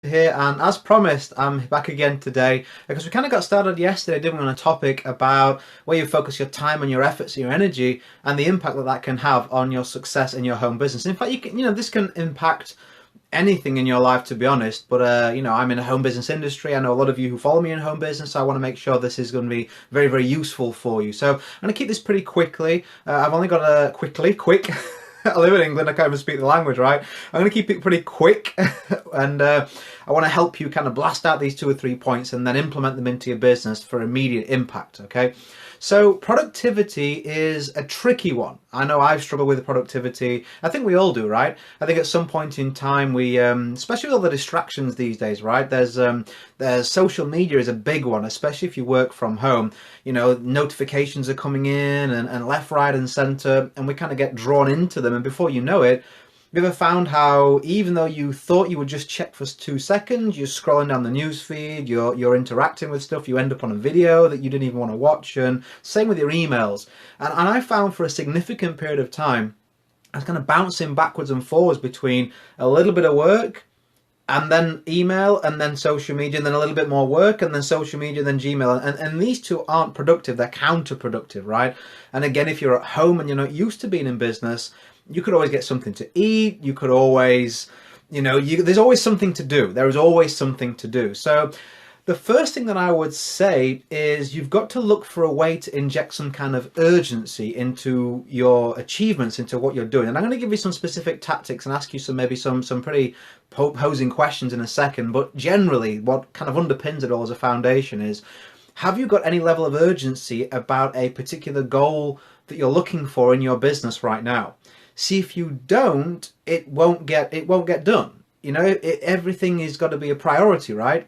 here, and as promised, I'm back again today because we kind of got started yesterday, didn't we, on a topic about where you focus your time and your efforts and your energy and the impact that that can have on your success in your home business. In fact, this can impact anything in your life, to be honest. But I'm in a home business industry. I know a lot of you who follow me in home business, so I want to make sure this is going to be very, very useful for you. So I'm going to keep this pretty quickly. I've only got a quick. I live in England, I can't even speak the language, right? I'm going to keep it pretty quick and I want to help you kind of blast out these 2 or 3 points and then implement them into your business for immediate impact, okay? So productivity is a tricky one. I know I've struggled with productivity. I think we all do, right? I think at some point in time we, especially with all the distractions these days, right? There's social media is a big one, especially if you work from home. You know, notifications are coming in and left, right, and center, and we kind of get drawn into them. And before you know it, have you ever found how even though you thought you would just check for 2 seconds, you're scrolling down the news feed, you're interacting with stuff, you end up on a video that you didn't even want to watch, and same with your emails. And I found for a significant period of time, I was kind of bouncing backwards and forwards between a little bit of work and then email and then social media and then a little bit more work and then social media and then Gmail. And these two aren't productive, they're counterproductive, right? And again, if you're at home and you're not used to being in business, you could always get something to eat. You could always, there's always something to do. There is always something to do. So the first thing that I would say is you've got to look for a way to inject some kind of urgency into your achievements, into what you're doing. And I'm going to give you some specific tactics and ask you some pretty posing questions in a second. But generally, what kind of underpins it all as a foundation is, have you got any level of urgency about a particular goal that you're looking for in your business right now? See, if you don't, it won't get done. Everything has got to be a priority, right?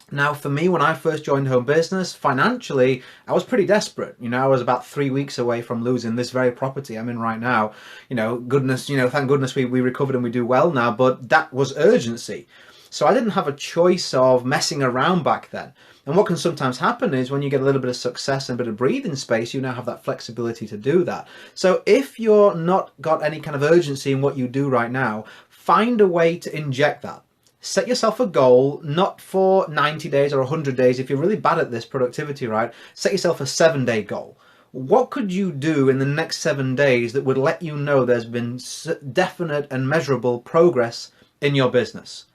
Now, for me, when I first joined home business, financially, I was pretty desperate. I was about 3 weeks away from losing this very property I'm in right now. Thank goodness we recovered and we do well now, but that was urgency. So I didn't have a choice of messing around back then. And what can sometimes happen is when you get a little bit of success and a bit of breathing space, you now have that flexibility to do that. So if you're not got any kind of urgency in what you do right now, find a way to inject that. Set yourself a goal, not for 90 days or 100 days. If you're really bad at this productivity, right? Set yourself a 7-day goal. What could you do in the next 7 days that would let you know there's been definite and measurable progress in your business?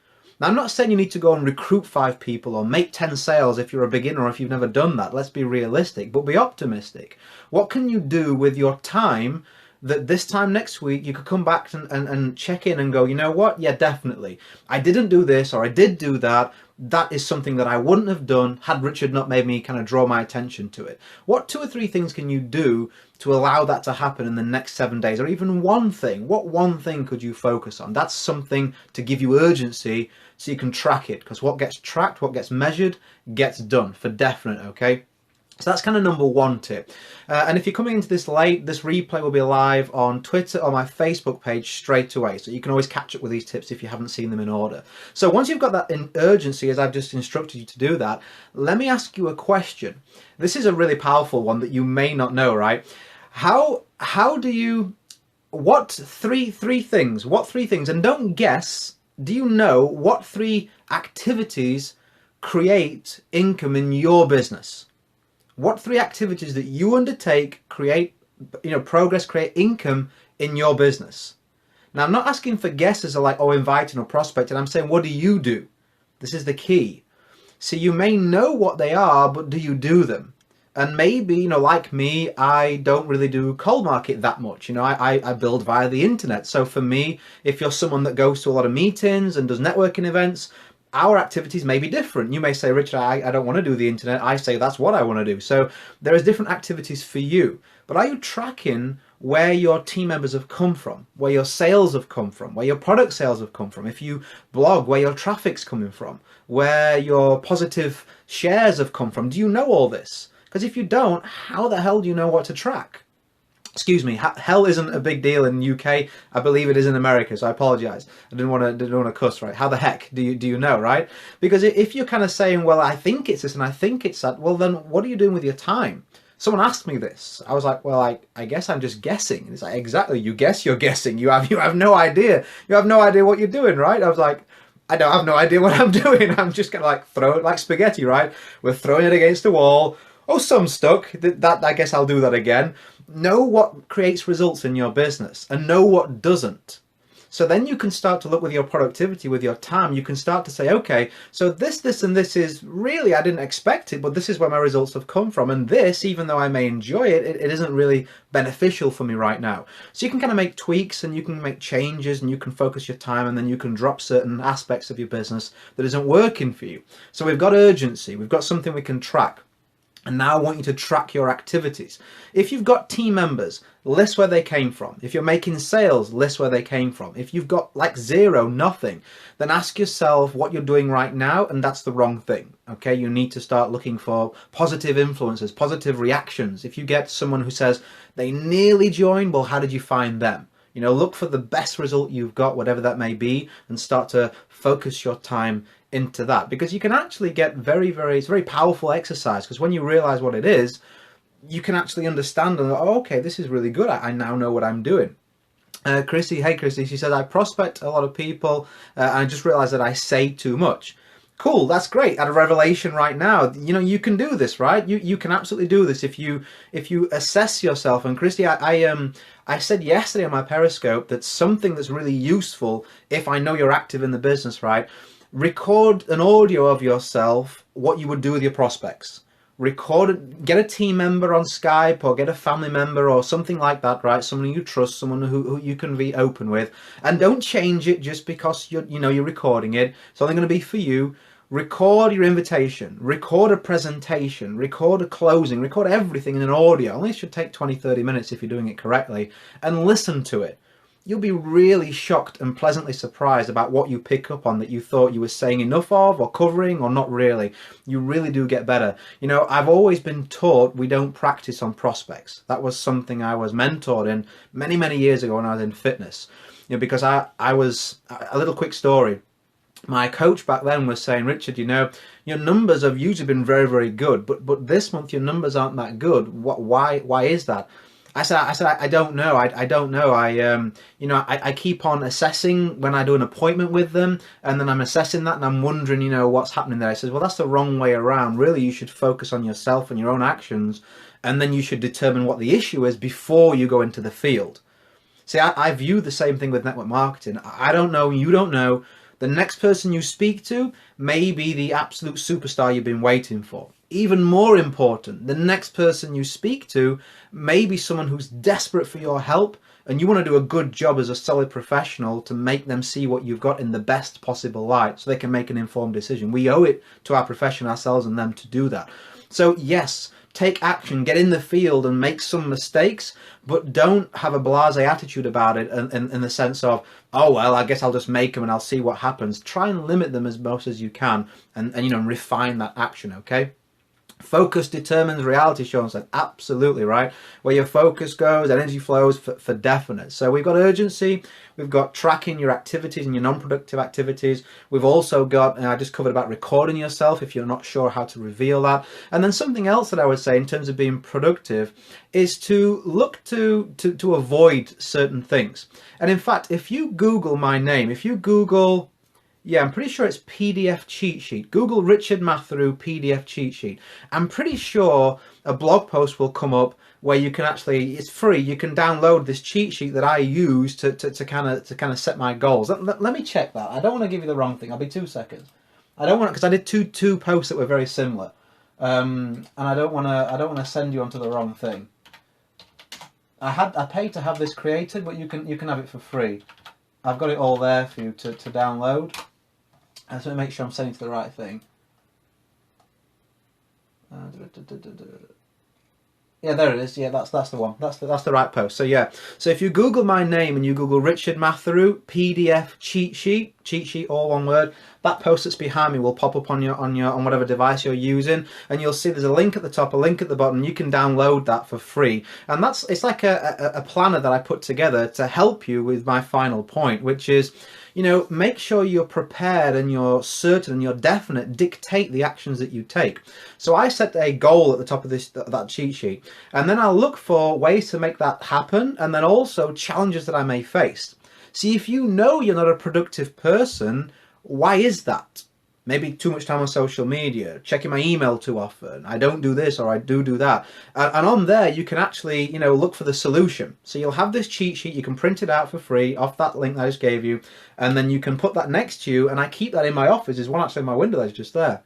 Now, I'm not saying you need to go and recruit 5 people or make 10 sales if you're a beginner or if you've never done that. Let's be realistic, but be optimistic. What can you do with your time that this time next week you could come back and check in and go, you know what? Yeah, definitely. I didn't do this or I did do that. That is something that I wouldn't have done had Richard not made me kind of draw my attention to it. What 2 or 3 things can you do to allow that to happen in the next 7 days? Or even one thing. What one thing could you focus on? That's something to give you urgency so you can track it. Because what gets tracked, what gets measured, gets done for definite, okay? So that's kind of number 1 tip. And if you're coming into this late, this replay will be live on Twitter or my Facebook page straight away. So you can always catch up with these tips if you haven't seen them in order. So once you've got that in urgency, as I've just instructed you to do that, let me ask you a question. This is a really powerful one that you may not know, right? What three things, and don't guess, do you know what 3 activities create income in your business? What 3 activities that you undertake create, progress, create income in your business? Now, I'm not asking for guesses or inviting or prospecting. I'm saying, what do you do? This is the key. So you may know what they are, but do you do them? And maybe, like me, I don't really do cold market that much. I build via the internet. So for me, if you're someone that goes to a lot of meetings and does networking events, our activities may be different. You may say, Richard, I don't want to do the internet. I say that's what I want to do. So there is different activities for you. But are you tracking where your team members have come from, where your sales have come from, where your product sales have come from? If you blog, where your traffic's coming from, where your positive shares have come from? Do you know all this? Because if you don't, how the hell do you know what to track? Excuse me, hell isn't a big deal in the UK. I believe it is in America, so I apologize. I didn't want to cuss, right? How the heck do you know, right? Because if you're kind of saying, well, I think it's this and I think it's that, well, then what are you doing with your time? Someone asked me this. I was like, well, I guess I'm just guessing. And it's like, exactly, you guess you're guessing. You have no idea. You have no idea what you're doing, right? I was like, I don't have no idea what I'm doing. I'm just gonna like throw it like spaghetti, right? We're throwing it against the wall. Oh, some stuck. That I guess I'll do that again. Know what creates results in your business and know what doesn't. So then you can start to look with your productivity, with your time. You can start to say, okay, so this, and this is really, I didn't expect it, but this is where my results have come from. And this, even though I may enjoy it, it isn't really beneficial for me right now. So you can kind of make tweaks and you can make changes and you can focus your time, and then you can drop certain aspects of your business that isn't working for you. So we've got urgency. We've got something we can track. And now I want you to track your activities. If you've got team members, list where they came from. If you're making sales, list where they came from. If you've got like zero, nothing, then ask yourself what you're doing right now, and that's the wrong thing. Okay, you need to start looking for positive influences, positive reactions. If you get someone who says they nearly joined, well, how did you find them? You know, look for the best result you've got, whatever that may be, and start to focus your time into that, because you can actually get it's a very powerful exercise, because when you realize what it is, you can actually understand and go, oh, okay, this is really good. I now know what I'm doing. Chrissy, hey Chrissy, she said, I prospect a lot of people and I just realized that I say too much. Cool, that's great. At a revelation right now, you know, you can do this, right? You can absolutely do this if you assess yourself. And Christy, I said yesterday on my Periscope that something that's really useful, if I know you're active in the business, right? Record an audio of yourself, what you would do with your prospects. Record it, get a team member on Skype or get a family member or something like that, right? Someone you trust, someone who you can be open with, and don't change it just because you're recording it. It's only going to be for you. Record your invitation, record a presentation, record a closing, record everything in an audio. Only it should take 20-30 minutes if you're doing it correctly, and listen to it. You'll be really shocked and pleasantly surprised about what you pick up on that you thought you were saying enough of or covering or not really. You really do get better. You know, I've always been taught we don't practice on prospects. That was something I was mentored in many, many years ago when I was in fitness. You know, because I was, a little quick story. My coach back then was saying, Richard, you know, your numbers have usually been very, very good, but this month your numbers aren't that good. Why is that? I said, I don't know. I don't know. I keep on assessing when I do an appointment with them, and then I'm assessing that, and I'm wondering, you know, what's happening there. I says, well, that's the wrong way around. Really, you should focus on yourself and your own actions, and then you should determine what the issue is before you go into the field. See, I view the same thing with network marketing. I don't know. You don't know. The next person you speak to may be the absolute superstar you've been waiting for. Even more important, the next person you speak to may be someone who's desperate for your help, and you want to do a good job as a solid professional to make them see what you've got in the best possible light so they can make an informed decision. We owe it to our profession, ourselves, and them to do that. So yes, take action, get in the field and make some mistakes, but don't have a blasé attitude about it in the sense of, oh, well, I guess I'll just make them and I'll see what happens. Try and limit them as most as you can and you know, refine that action, okay? Focus determines reality, Sean said. Absolutely, right? Where your focus goes, energy flows for definite. So we've got urgency, we've got tracking your activities and your non-productive activities. We've also got, I just covered about recording yourself if you're not sure how to reveal that. And then something else that I would say in terms of being productive is to look to avoid certain things. And in fact, if you Google my name, if you Google... Yeah, I'm pretty sure it's PDF cheat sheet. Google Richard Matheru PDF cheat sheet. I'm pretty sure a blog post will come up where you can actually, it's free, you can download this cheat sheet that I use to kind of set my goals. Let me check that. I don't want to give you the wrong thing. I'll be 2 seconds. I don't want, because I did two posts that were very similar. And I don't want to send you onto the wrong thing. I paid to have this created, but you can have it for free. I've got it all there for you to download. I just want to make sure I'm sending to the right thing. Yeah, there it is. Yeah, that's the one. That's the right post. So yeah. So if you Google my name and you Google Richard Matheru PDF cheat sheet, all one word, that post that's behind me will pop up on whatever device you're using, and you'll see there's a link at the top, a link at the bottom. You can download that for free, and it's like a planner that I put together to help you with my final point, which is, you know, make sure you're prepared and you're certain and you're definite. Dictate the actions that you take. So I set a goal at the top of that cheat sheet, and then I'll look for ways to make that happen, and then also challenges that I may face. See, if you know you're not a productive person, Why is that? Maybe too much time on social media, checking my email too often. I don't do this or I do that. And on there, you can actually, look for the solution. So you'll have this cheat sheet. You can print it out for free off that link that I just gave you. And then you can put that next to you. And I keep that in my office. There's one actually in my window that's just there.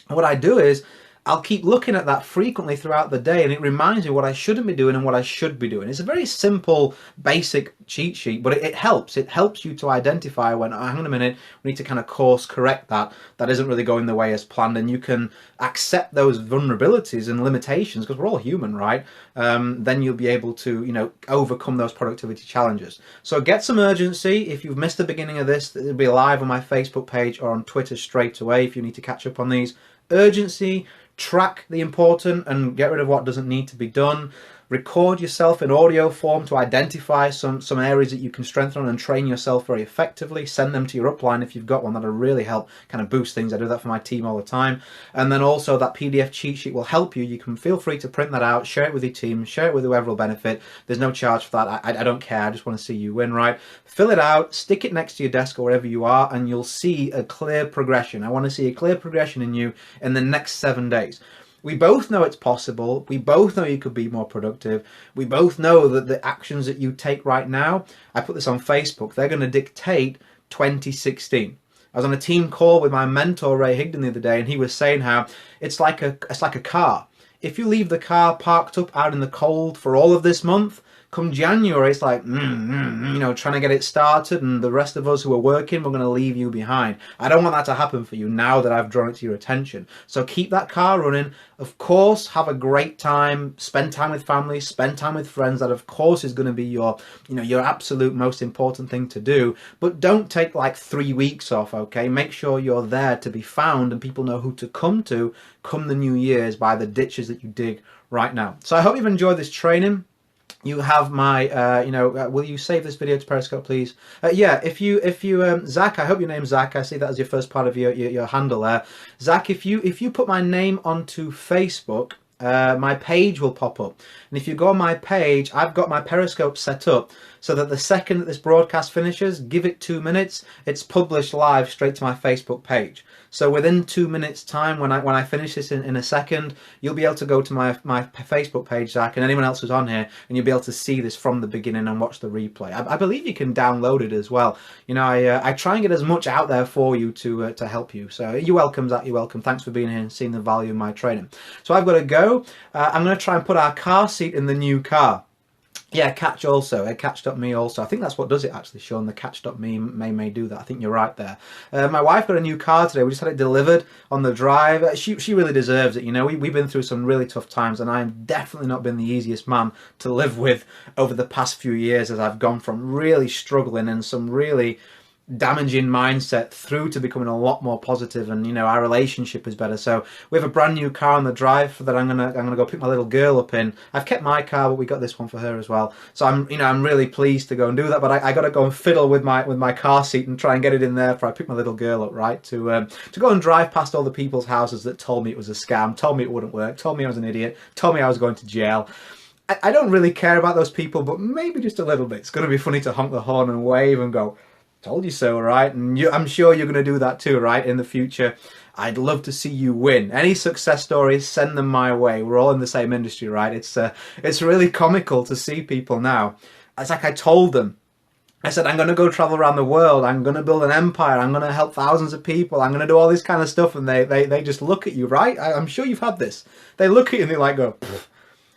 And what I do is I'll keep looking at that frequently throughout the day, and it reminds me what I shouldn't be doing and what I should be doing. It's a very simple, basic cheat sheet, but it helps. It helps you to identify when, hang on a minute, we need to kind of course correct that. That isn't really going the way as planned, and you can accept those vulnerabilities and limitations, because we're all human, right? Then you'll be able to, overcome those productivity challenges. So get some urgency. If you've missed the beginning of this, it'll be live on my Facebook page or on Twitter straight away if you need to catch up on these. Urgency. Track the important and get rid of what doesn't need to be done. Record yourself in audio form to identify some areas that you can strengthen and train yourself very effectively. Send them to your upline if you've got one. That'll really help kind of boost things. I do that for my team all the time. And then also that PDF cheat sheet will help you. You can feel free to print that out, share it with your team, share it with whoever will benefit. There's no charge for that. I don't care. I just want to see you win, right? Fill it out, stick it next to your desk or wherever you are, and you'll see a clear progression. I want to see a clear progression in you in the next 7 days. We both know it's possible. We both know you could be more productive. We both know that the actions that you take right now, I put this on Facebook, they're going to dictate 2016. I was on a team call with my mentor, Ray Higdon, the other day, and he was saying how it's like a car. If you leave the car parked up out in the cold for all of this month, come January, it's like, trying to get it started, and the rest of us who are working, we're going to leave you behind. I don't want that to happen for you now that I've drawn it to your attention. So keep that car running. Of course, have a great time. Spend time with family. Spend time with friends. That, of course, is going to be your absolute most important thing to do. But don't take like 3 weeks off, okay? Make sure you're there to be found and people know who to come to come the New Year's by the ditches that you dig right now. So I hope you've enjoyed this training. You have my, will you save this video to Periscope, please? Yeah, if you, Zach, I hope your name's Zach. I see that as your first part of your handle there. Zach, if you put my name onto Facebook, my page will pop up. And if you go on my page, I've got my Periscope set up so that the second that this broadcast finishes, give it 2 minutes, it's published live straight to my Facebook page. So within 2 minutes time, when I finish this in a second, you'll be able to go to my Facebook page, Zach, and anyone else who's on here, and you'll be able to see this from the beginning and watch the replay. I believe you can download it as well. I try and get as much out there for you to help you. So you're welcome, Zach, you're welcome. Thanks for being here and seeing the value in my training. So I've got to go. I'm going to try and put our car seat in the new car. Yeah, Catch also. Catch.me also. I think that's what does it actually, Sean. The Catch.me may do that. I think you're right there. My wife got a new car today. We just had it delivered on the drive. She really deserves it. We've been through some really tough times, and I've definitely not been the easiest man to live with over the past few years, as I've gone from really struggling and some really damaging mindset through to becoming a lot more positive, and our relationship is better. So we have a brand new car on the drive that I'm gonna go pick my little girl up in. I've kept my car, but we got this one for her as well. So I'm really pleased to go and do that. But I got to go and fiddle with my car seat and try and get it in there before I pick my little girl up, right? To go and drive past all the people's houses that told me it was a scam, told me it wouldn't work, told me I was an idiot, told me I was going to jail. I don't really care about those people, but maybe just a little bit. It's going to be funny to honk the horn and wave and go, told you so, right? And I'm sure you're going to do that too, right, in the future. I'd love to see you win. Any success stories, send them my way. We're all in the same industry, right? It's really comical to see people now. It's like I told them. I said, I'm going to go travel around the world. I'm going to build an empire. I'm going to help thousands of people. I'm going to do all this kind of stuff. And they just look at you, right? I'm sure you've had this. They look at you and they like go, pfft.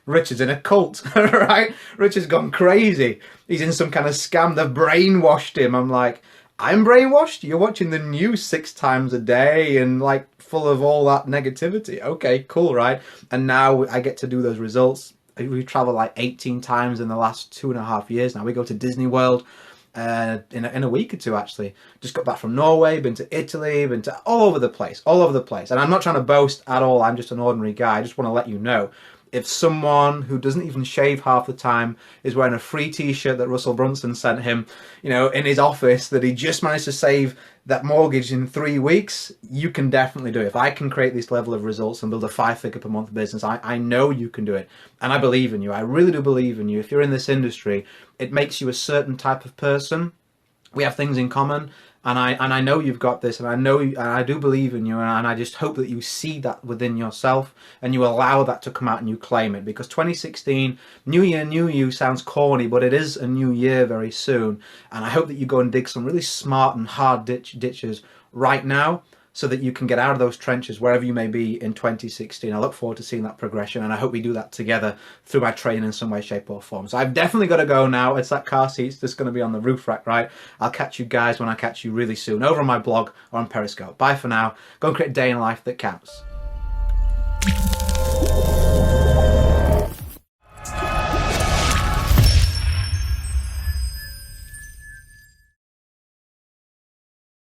Richard's in a cult, right? Richard's gone crazy. He's in some kind of scam. They've brainwashed him. I'm like, I'm brainwashed? You're watching the news 6 times a day and like full of all that negativity. Okay, cool, right? And now I get to do those results. We've traveled like 18 times in the last 2.5 years now. We go to Disney World in a week or two, actually. Just got back from Norway, been to Italy, been to all over the place. And I'm not trying to boast at all. I'm just an ordinary guy. I just want to let you know. If someone who doesn't even shave half the time is wearing a free t-shirt that Russell Brunson sent him, in his office, that he just managed to save that mortgage in 3 weeks, you can definitely do it. If I can create this level of results and build a 5-figure per month business, I know you can do it. And I believe in you. I really do believe in you. If you're in this industry, it makes you a certain type of person. We have things in common. And I know you've got this, and and I do believe in you, and I just hope that you see that within yourself and you allow that to come out and you claim it. Because 2016, new year, new you sounds corny, but it is a new year very soon. And I hope that you go and dig some really smart and hard ditches right now, so that you can get out of those trenches wherever you may be in 2016. I look forward to seeing that progression, and I hope we do that together through my training in some way, shape or form. So I've definitely got to go now. It's that car seat's just going to be on the roof rack, right? I'll catch you guys when I catch you really soon over on my blog or on Periscope. Bye for now. Go and create a day in life that counts.